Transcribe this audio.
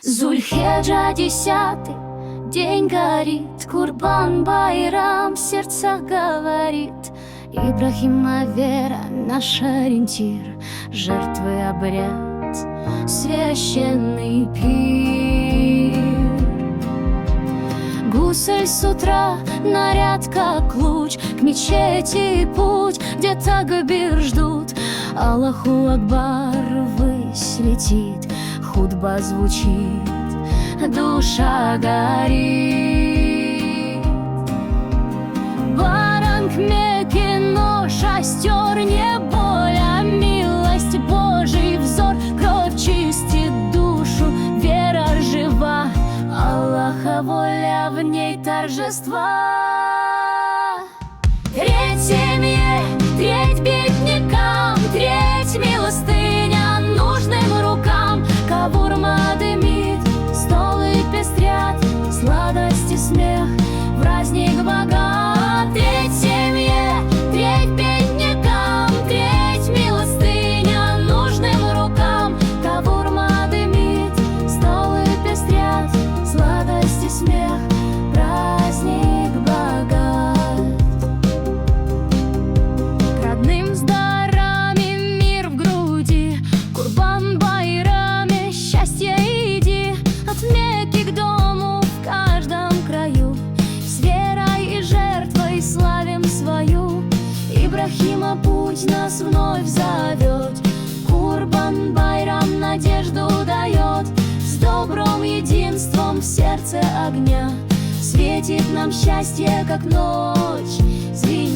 Зульхеджа 10-й день горит, Курбан-Байрам в сердцах говорит. Ибрахима вера — наш ориентир, жертвы обряд, священный пир. Гусель с утра, наряд как луч, к мечети путь, где такбир ждут. Аллаху Акбар ввысь летит, хутба звучит, душа горит. Баран к Мекке, но шастер не боль, а милость Божий взор. Кровь чистит душу, вера жива, Аллаха воля, в ней торжества. Треть семье, треть беднякам, треть милостыня нужным рукам. Кавурма дымит, столы пестрят, сладость и смех, праздник богат. Треть семье, треть беднякам, треть милостыня нужным рукам. Кавурма дымит, столы пестрят, сладость и смех, праздник богат. К родным с дарами мир в груди, Курбан-Байраме счастье иди. От Мекки к дому в каждом краю, с верой и жертвой славим свою. Ибрахима путь нас вновь зовет, Курбан-Байрам надежду дает. С добрым единством в сердце огня светит нам счастье, как ночь звенит.